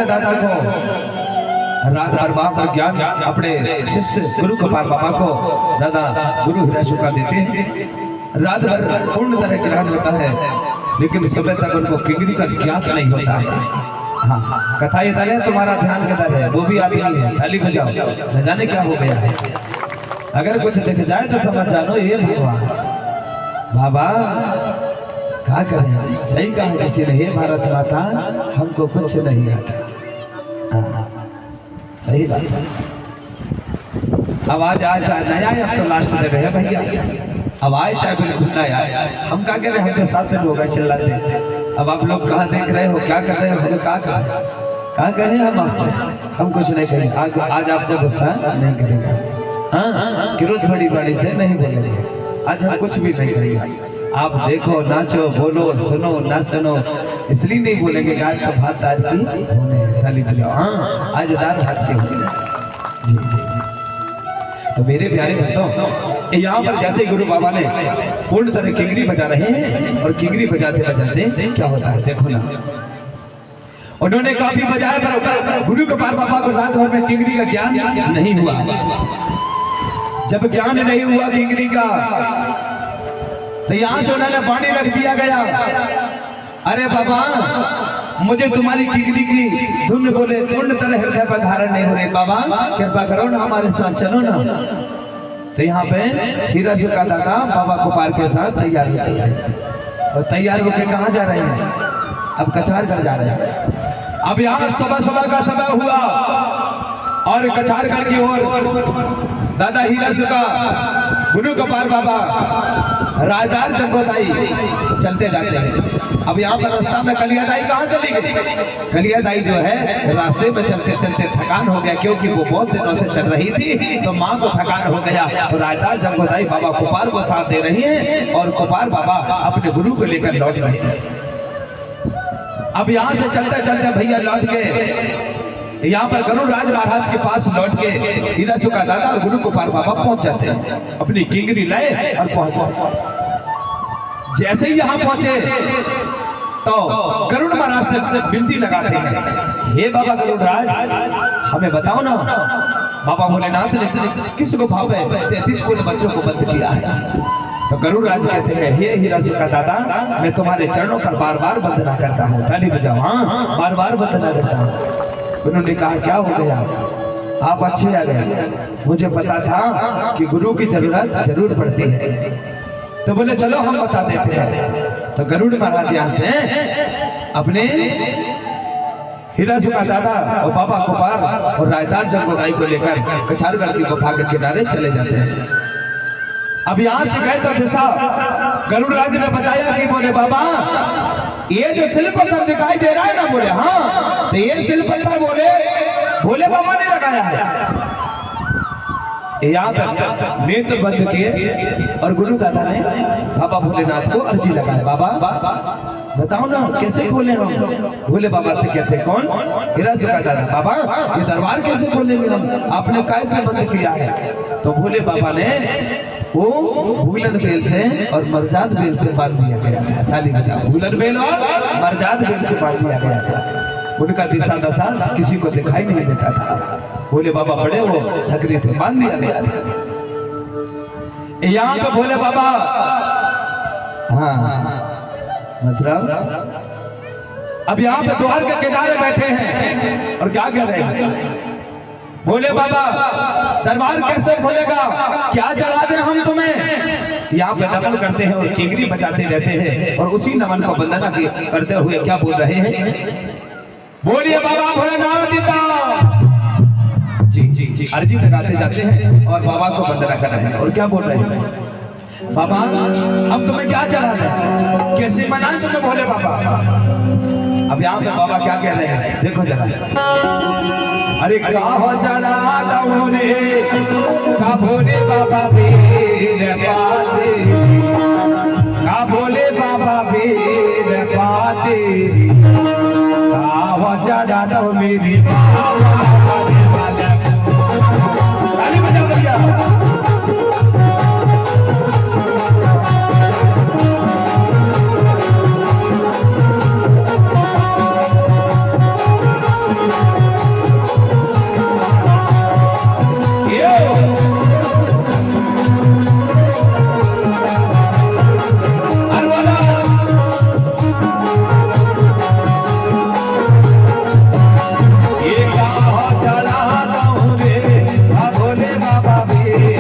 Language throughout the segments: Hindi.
दादा को रात बाप का ज्ञान अपने शिष्य गुरु कपाल बाबा को दादा गुरु हिराशुका देते हैं। रात भर पूर्ण तरह ग्रहण होता है, लेकिन सुबह तक उनको किंगरी का ज्ञान नहीं होता है। हाँ, कथा ये है तुम्हारा ध्यान किधर है, वो भी आती नहीं है। थाली बजाओ, न जाने क्या हो गया है। अगर कुछ देख जाए तो समझ जानो ये भगवान बाबा क्या करें। सही कहा किसी ने, हे भारत माता हमको कुछ नहीं आता। सही बात है। आवाज आज नया अब तो लास्ट में रहे भैया, आवाज चाहे बिल्कुल नया। हम क्या कह रहे हैं, हम तो साथ से लोग चिल्लाते। अब आप लोग कहाँ देख रहे हो, क्या कर रहे हो, हमें क्या करें हम आपसे। हम कुछ नहीं करेंगे आज आपको गुस्सा नहीं करेंगे। हाँ, क्रोध बड़ी बड़ी से नहीं बोलेंगे। आज हम कुछ भी नहीं करेंगे। आप देखो, नाचो, बोलो, सुनो ना सुनो, इसलिए नहीं बोलेंगे आज तो भात दाल की होने थाली बजाओ। हाँ, आज दाल भात की होने। जी जी जी। तो मेरे प्यारे भक्तों, यहाँ पर जैसे गुरु बाबा ने पूर्ण तरह किंगरी बजा रहे हैं, और किंगरी बजाते बजाते क्या होता है देखो ना। उन्होंने काफी बजाया पर गुरु कपाल बाबा को रात भर में किंगरी का ज्ञान नहीं हुआ। जब ज्ञान नहीं हुआ किंगरी का, तो यहाँ से उन्होंने पानी रख दिया गया। अरे बाबा, मुझे तुम्हारी किंगरी की धुन बोले पूर्ण तरह हृदय पर धारण नहीं हो रही। बाबा कृपा करो ना, हमारे साथ चलो ना। तो यहाँ पे हिराशुका दादा बाबा गोपाल के साथ तैयार हो गए, और तैयार होकर कहाँ जा रहे हैं, अब कछार चढ़ जा रहे हैं। अब यहाँ सुबह का समय हुआ, और कछारगढ़ की ओर दादा हिराशुका, गुरु गोपाल बाबा, राजदार जगोदाई चलते जाते हैं। अब यहाँ पर रास्ता में कलियादाई कहाँ चली गई। कलियादाई जो है रास्ते में चलते चलते थकान हो गया, क्योंकि वो बहुत दिनों से चल रही थी, तो माँ को थकान हो गया। तो राजदार जगोदाई बाबा गोपाल को साथ दे रही है, और गोपाल बाबा अपने गुरु को लेकर लौट रहे हैं। अब यहाँ से चलते चलते भैया लौट के यहाँ पर गरुड़राज महाराज के पास लौट के हिराशुका दादा और गुरु गोपाल बाबा पहुंच जाते हैं। अपनी किंगरी लाए और पहुंचे। जैसे ही यहाँ पहुंचे तो गरुड़ महाराज से विनती लगाते हैं, हे बाबा गरुड़राज, हमें बताओ ना, बाबा भोलेनाथ ने किसको भाव है 33 करोड़ बच्चों को बंद किया है। तो गरुड़राज कहते हैं, हे हिराशुका दादा, मैं तुम्हारे चरणों पर बार बार वंदना करता हूँ। ताली बजाओ। हाँ, बार बार वंदना करता हूँ। उन्होंने कहा क्या हो गया, आप अच्छे आ गए, मुझे पता था कि गुरु की जरूरत जरूर पड़ती है। तो बोले चलो हम बता देते हैं। तो गरुड़ महाराज यहाँ से अपने हिराशुका दादा और बाबा गोपाल और राजदार जगोदाई को लेकर कछारगढ़ की गुफा के किनारे चले जाते हैं। अब यहाँ से गए तो दिशा गरुड़राज ने बताया कि बोले बाबा, ये जो शिल्पकार दिखाई दे रहा है ना, बोले हाँ, तो ये शिल्पकार बोले भोले बाबा ने लगाया है। यहाँ पर नेत्र बंद किए, और गुरु दादा ने बाबा भोलेनाथ को अर्जी लगाया, बाबा बताओ ना कैसे खोले हम। भोले बाबा से कहते कौन, हिराशुका दादा, बाबा ये दरबार कैसे खोलेंगे हम, आपने कैसे बंद किया है। तो भोले बाबा ने वो भूलन बेल से और मरजाद बेल से बांध दिया गया। ताली बजाओ। भूलन बेल और मरजाद बेल से बांध दिया गया। उनका दिशा दशा किसी को दिखाई नहीं देता था। भोले बाबा बड़े वो थकरे थे, बांध दिया गया। यहाँ पे भोले बाबा, हाँ अब यहाँ पे द्वार के किनारे बैठे हैं, और क्या कह रहे हैं, बोले बाबा दरबार कैसे खोलेगा, क्या चला दे हम तुम्हें। यहाँ पे नमन करते हैं और किंगरी बजाते रहते हैं, और उसी नमन को वंदना करते हुए क्या बोल रहे हैं, बोलिए बाबा भोलेनाथ जी जी। अर्जी लगाते जाते हैं और बाबा को वंदना कर रहे हैं। और क्या बोल रहे हैं? बाबा हम तुम्हें क्या चढ़ा दें, कैसे मनाएं तुम्हें भोले बाबा? अब यहाँ पे बाबा क्या कह रहे हैं देखो जरा। अरे कहा चढ़ा दऊं रे का भोले बाबा पीर पाते, का भोले बाबा पीर पाते, कहा चढ़ा दऊं मेरी बाबा। ताली बजाओ भैया। भोले बाबा भी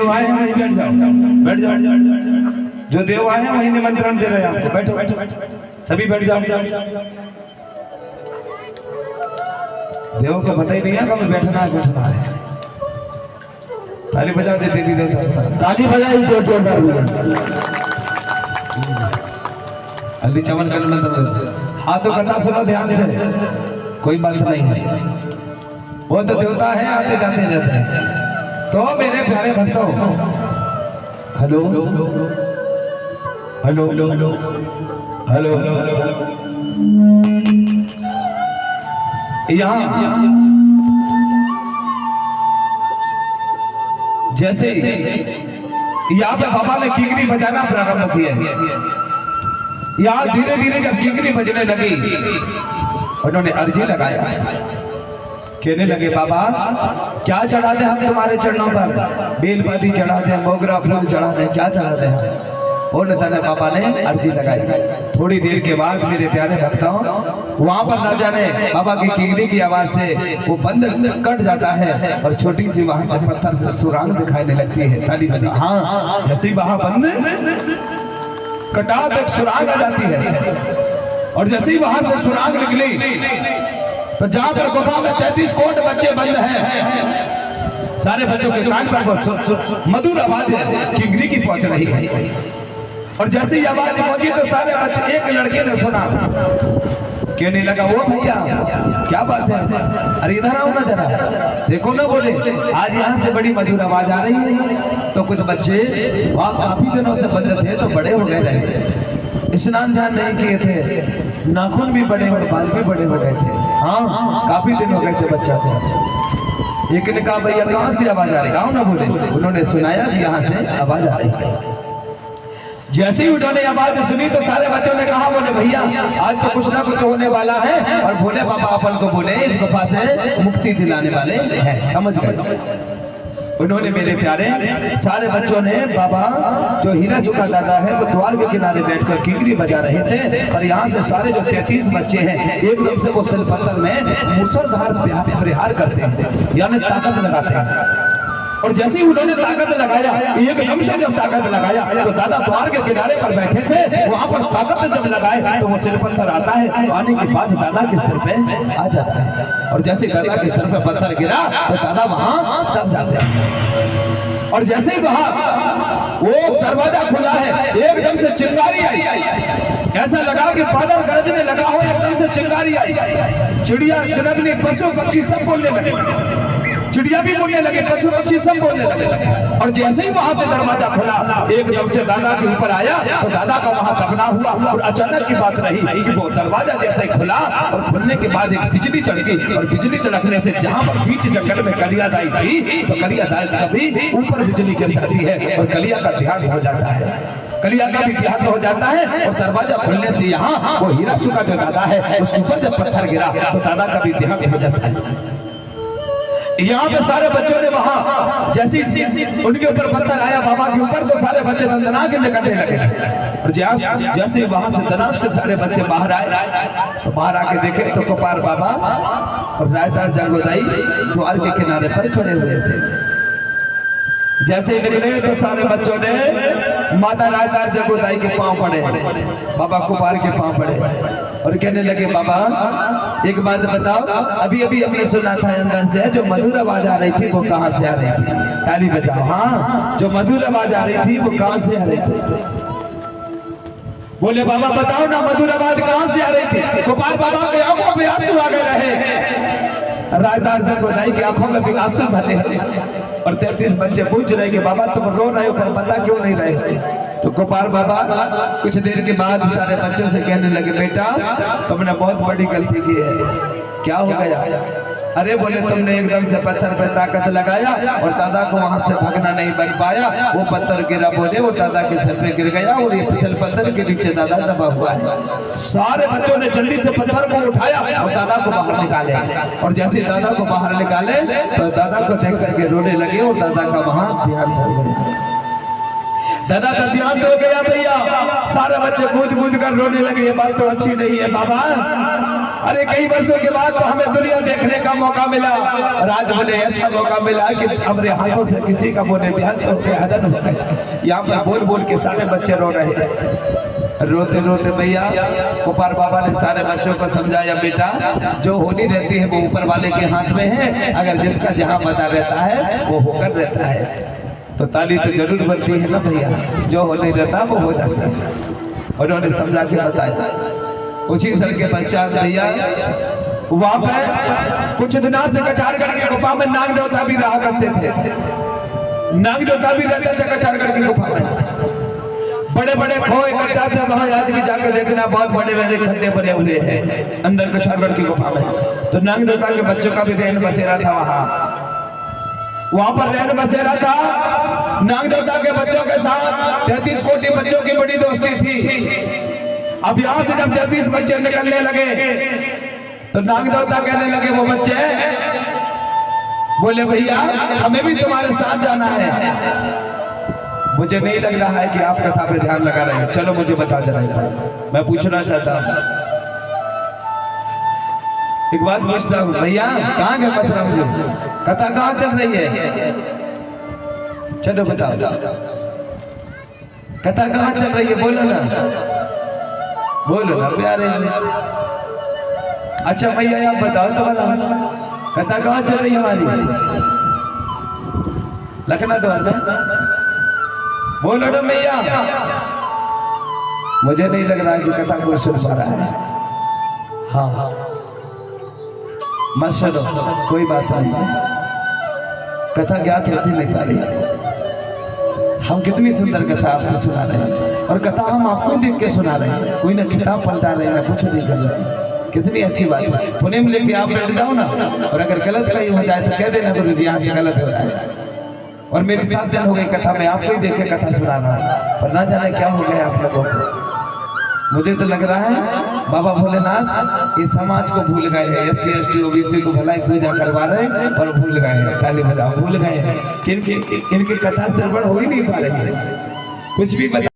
देव आए हैं वहीं बैठ जाओ, बैठ जाओ, जो देव आए हैं वहीं निमंत्रण दे रहे हैं आपको। बैठो बैठो सभी बैठ जाओ। देवों को पता ही नहीं है कब बैठना है। ताली बजाओ दे देवी देवता, ताली बजाई हल्दी चमन कर मंत्र। हाँ तो कथा सुनो ध्यान से, कोई बात नहीं है, वो तो देवता है आते जाते रहते हैं। तो मेरे प्यारे भक्तों, हेलो हेलो हेलो हेलो, यहाँ जैसे यहाँ पे बाबा ने किंगरी बजाना प्रारंभ किया। यहाँ धीरे धीरे जब किंगरी बजने लगी, उन्होंने अर्जी लगाया, कहने लगे बाबा क्या चढ़ा दे हम तुम्हारे चरणों पर, बेलपति चढ़ा दे, मोगरा फूल चढ़ा दे, क्या चढ़ा दे हम। उन्होंने बाबा ने अर्जी लगाई। थोड़ी देर के बाद मेरे प्यारे भक्तों, वहां पर ना जाने बाबा की किंगरी की आवाज से वो बंद कट जाता है और छोटी सी वहां से पत्थर से सुराग दिखाई लगती है। ताली बजा। हाँ जैसे वहां बंद कटा तक सुराग आ जाती है, और जैसे ही वहां से सुराग निकली तो जहां पर गुफा में 33 कोट बच्चे बंद हैं, सारे बच्चों के कान पर मधुर आवाज किंगरी की पहुंच रही है। और जैसे ही आवाज पहुंची तो सारे बच्चे, एक लड़के ने सुना, कहने लगा वो भैया क्या बात है, अरे इधर आओ ना जरा, देखो ना, बोले आज यहाँ से बड़ी मधुर आवाज आ रही है। तो कुछ बच्चे वहाँ काफी दिनों से बंद थे तो बड़े हो गए रहे, स्नान ध्यान नहीं किए थे, नाखून भी बड़े और बाल भी बड़े हो गए थे। हाँ काफी दिन हो गए थे बच्चा। एक ने कहा भैया कहाँ से आवाज आ रही, आओ ना, बोले। उन्होंने सुनाया कि यहाँ से आवाज आ रही है। जैसे ही उन्होंने आवाज सुनी तो सारे बच्चों ने कहा, बोले भैया आज तो कुछ ना कुछ होने वाला है, और भोले बाबा अपन को बोले इस गुफा से मुक्ति दिलाने वाले हैं। समझ गए। उन्होंने मेरे प्यारे सारे बच्चों ने, बाबा जो हीरा सुखा दादा है वो द्वार के किनारे बैठकर किंगरी बजा रहे थे, और यहाँ से सारे जो 33 बच्चे हैं एकदम से वो सिलपत्थर में मूसलाधार प्रहार करते हैं, यानी ताकत लगाते हैं। और जैसे ही उन्होंने ताकत लगाया, एकदम से जब ताकत लगाया तो दादा द्वार के किनारे पर बैठे थे, वहां पर ताकत जब लगाए तो वो सिलपत्थर आता है, आने के बाद दादा के सिर पे आ जाता है। और जैसे दादा के सिर पे पत्थर गिरा तो दादा वहां दब जाते हैं। और जैसे ही वहां वो दरवाजा खुला है, एकदम से चिंगारी आई, ऐसा लगा कि बादल गरजने लगा हो, एकदम से चिंगारी आई, चिड़िया चुनचनी पशु पक्षी सब बोलने लगे, चिड़िया भी बोलने लगे, पशु पक्षी सब बोलने लगे। और जैसे ही वहां से दरवाजा खुला, एकदम से दादा के ऊपर आया तो दादा का वहां दबना हुआ। और अचानक की बात रही कि वो दरवाजा जैसे ही खुला और खुलने के बाद एक बिजली चढ़की, और बिजली चढ़कने से जहां पर बीच जंगल में कलियादाई थी तो कलियादाई कभी ऊपर बिजली गिर जाती है और कलिया का ध्यान हो जाता है, कलिया का भी ध्यान हो जाता है। और दरवाजा खुलने से यहाँ वो हीरा सुखा जो दादा है उसके ऊपर जब पत्थर गिरा तो दादा का भी ध्यान हो जाता है। यहाँ पे सारे बच्चों ने वहां जैसे उनके ऊपर पत्थर आया बाबा के ऊपर तो सारे बच्चे दंदना के निकलने लगे। और जैसे वहां से दनाक से सारे बच्चे बाहर आए तो बाहर आके देखे तो गोपाल बाबा और रायदार जगोदाई द्वार के किनारे पर खड़े हुए थे। जैसे ही निकले तो सारे बच्चों ने माता रायदार जगोदाई के पांव पड़े, बाबा कुमार के पांव पड़े, और कहने लगे बाबा एक बात बताओ, अभी अभी हमने सुना था अंदर से जो मधुर आवाज आ रही थी वो कहाँ से आ रही थी? ताली बजाओ। हाँ जो मधुर आवाज आ रही थी वो कहाँ से आ रही थी? बोले बाबा बताओ ना मधुर आवाज कहाँ से आ रही थी? गोपाल बाबा के आंखों में आंसू आ गए रहे, रायदार जगोदाई की आंखों में भी आंसू भरे, और 33 बच्चे पूछ रहे कि बाबा तुम रो रहे हो पर बता क्यों नहीं रहे? तो गोपाल बाबा कुछ देर के बाद सारे बच्चों से कहने लगे बेटा तुमने बहुत बड़ी गलती की है। क्या हो गया? अरे बोले तुमने एकदम से पत्थर पे ताकत लगाया और दादा को वहां से भागना नहीं बन पाया, वो पत्थर गिरा, बोले वो दादा के सिर पे गिर गया और ये फिसल पत्थर के नीचे दादा दबा हुआ है। सारे बच्चों ने जल्दी से पत्थर को उठाया और दादा को बाहर निकाले, और जैसे दादा को बाहर निकाले तो दादा को देख करके रोने लगे और दादा का वहां ध्यान हो गया। दादा का ध्यान हो गया भैया, सारे बच्चे कूद कूद कर रोने लगे। ये बात तो अच्छी नहीं है बाबा, अरे कई वर्षों के बाद तो हमें दुनिया देखने का मौका मिला और आज हमें ऐसा मौका मिला कि हमारे हाथों से किसी का बोले ध्यान तो हदन हो गया। यहाँ पर बोल बोल के सारे बच्चे रो रहे हैं। रोते रोते भैया गोपाल बाबा ने सारे बच्चों को समझाया, बेटा जो होली रहती है वो ऊपर वाले के हाथ में है, अगर जिसका जहाँ पता रहता है वो होकर रहता है। तो ताली तो जरूर बनती है ना भैया, जो होली रहता वो हो जाता है। उन्होंने समझा के बताया। उसी साल के पश्चात भैया वहां पर कुछ दिनों से कचारगढ़ की गुफा में नाग देवता भी रहा करते थे। नाग देवता भी रहते थे कचारगढ़ की गुफा में। बड़े बड़े खो इकट्ठा थे वहां, आज भी जाकर देखना बहुत बड़े बड़े खड्डे बने हुए हैं अंदर कचारगढ़ की गुफा में। तो नाग देवता के बच्चों का भी रहन बसेरा था वहां पर रहन बसेरा था। नाग देवता के बच्चों के साथ 33 कोसी बच्चों की बड़ी दोस्ती थी। अब यहाँ से जब 33 बच्चे निकलने लगे तो नाग देवता कहने लगे वो बच्चे बोले भैया हमें भी तुम्हारे साथ जाना है। मुझे नहीं लग रहा है कि आप कथा पे ध्यान लगा रहे हैं, चलो मुझे बता जरा। मैं पूछना चाहता हूँ, एक बात पूछता हूँ भैया, कहाँ गए मसला, मुझे कथा कहाँ चल रही है? चलो बताओ कथा कहाँ चल रही है, बोलो ना, बोलो ना प्यारे। अच्छा भैया आप बताओ तो भला कथा कहाँ चल रही है हमारी? लखनऊ द्वार में, बोलो ना भैया। मुझे नहीं लग रहा है कि कथा कोई सुन पा रहा है। हाँ मत सुनो, कोई बात नहीं, कथा ज्ञात होती नहीं पा रही। हम कितनी सुंदर कथा आपसे सुना रहे हैं और कथा हम आपको देख के सुना रहे हैं, कोई ना किताब पलटा रहे हैं ना कुछ नहीं कर रहे। कितनी अच्छी बात है। पुणे में लेके आप बैठ जाओ ना, और अगर गलत कहीं हो जाए तो कह देना गुरु जी यहाँ से गलत हो रहा है। और मेरी 7 दिन हो गई कथा में आपको ही देख के कथा सुनाना, पर ना जाने क्या हो गया आप लोगों को। मुझे तो लग रहा है बाबा भोलेनाथ इस समाज को भूल गए हैं, SC ST OBC को भलाई पूजा करवा रहे हैं और भूल गए हैं, ताली बजाओ, भूल गए हैं। किनकी कथा श्रवण हो ही नहीं पा रही है, कुछ भी